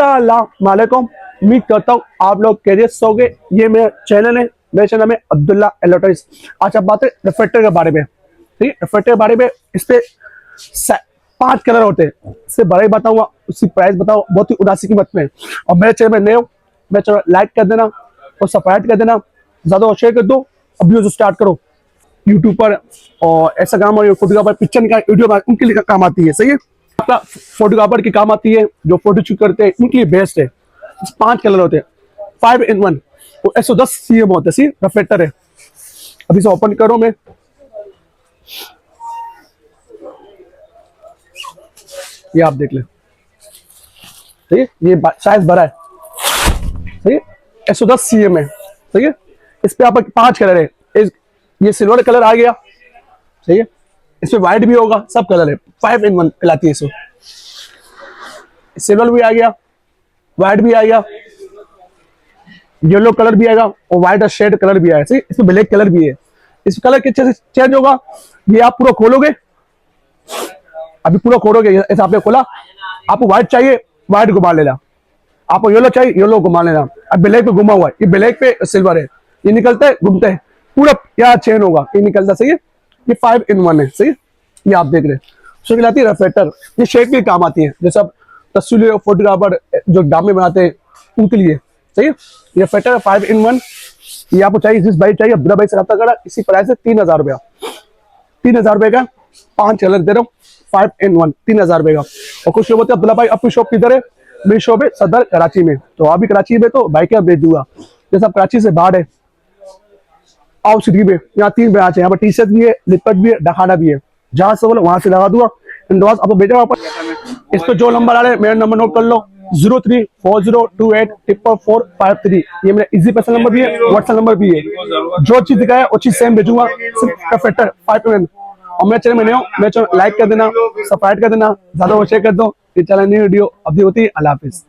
अस्सलाम वालेकुम। उम्मीद करता हूँ आप लोग कैरियर होगे। ये मेरा चैनल है, मेरे चैनल में अब्दुल्ला इलेक्ट्रॉनिक्स। आज आप बात करें रिफ्लेक्टर के बारे में। ठीक है, रिफ्लेक्टर के बारे में इस पे 5 कलर होते हैं। इससे बड़ा ही बताऊंगा, उसकी प्राइस बताऊँ बहुत ही उदासी कीमत में। और मेरे चैनल में नए हो, मेरे चैनल लाइक कर देना और सब्सक्राइब कर देना, ज्यादा शेयर कर दो। अभी स्टार्ट करो। यूट्यूब पर और इंस्टाग्राम और फोटोग्राफर पिक्चर निकाल वीडियो उनके लिए काम आती है। सही है, आपका फोटोग्राफर की काम आती है, जो फोटो शूट करते हैं उनके लिए बेस्ट है। 5 कलर होते हैं, 5 in 1। तो 110 CM होते हैं। सी रिफ्लेक्टर है। अभी से ओपन करो मैं, ये आप देख ले। सही है, ये साइज बड़ा है। सही है, 110 CM है। सही है, इस पे आपका 5 कलर है। ये सिल्वर कलर आ गया। सही है, इसमें व्हाइट भी होगा, सब कलर है। 5 in 1 कहलाती है इसको। सिल्वर भी आ गया, व्हाइट भी आ गया, येलो कलर भी आएगा और व्हाइट और शेड कलर भी आएगा। सही, इसमें ब्लैक कलर भी है। इस कलर के चेंज होगा। ये आप पूरा खोलोगे, अभी पूरा खोलोगे, ऐसा आपने खोला। आपको व्हाइट चाहिए, व्हाइट घुमा लेना। आपको येलो चाहिए, येलो घुमा लेना। अब ब्लैक पे घुमा हुआ है, ये ब्लैक पे सिल्वर है। ये निकलता है, घूमते हैं, पूरा यहाँ चेंज होगा, ये निकलता। सही है, ये 5 in 1 है। सही है, ये आप देख रहे हैं। उसको कहलाती है रिफ्लेक्टर। ये शेड के काम आती है, जैसे तस्वीर फोटोग्राफर जो ड्रामे बनाते हैं उनके लिए। सही है, ये रिफ्लेक्टर 5 in 1। ये आपको चाहिए, जिस भाई चाहिए अब्दुल्ला भाई से रब्ता करा। इसी प्राइस है 3000 रुपया। 3000 रुपए का 5 कलर दे रहा हूँ, 5 in 1, 3000 रुपए का। और कुछ लोग बोलते हैं अब्दुल्ला भाई आपकी शॉप किधर है? मेरी शॉप है सदर कराची में। तो अभी कराची में तो बाइक भेज दूंगा। जैसे आप कराची से बाहर है, आउट सिटी में, यहाँ 3 ब्रांच है। यहाँ पर टी शर्ट भी है, लिपट भी है, डखाना भी है। जहां से बोलो वहां से लगा दूंगा। इंडोज आपको भेजा वापस। इस पर जो नंबर आ रहे हैं, मेरा नंबर नोट कर लो, 0340284453। ये मेरा इजी पैसा नंबर भी है, व्हाट्सएप नंबर भी है। जो चीज दिखाया वो चीज सेम भेजूंगा। सिर्फ रिफ्लेक्टर 5 in 1। और मेरे चैनल में नए हो, मेरे चैनल लाइक कर देना, सब्सक्राइब कर देना, ज्यादा शेयर कर दो। ये चैनल न्यू वीडियो अभी होती है। अल्लाह हाफिज।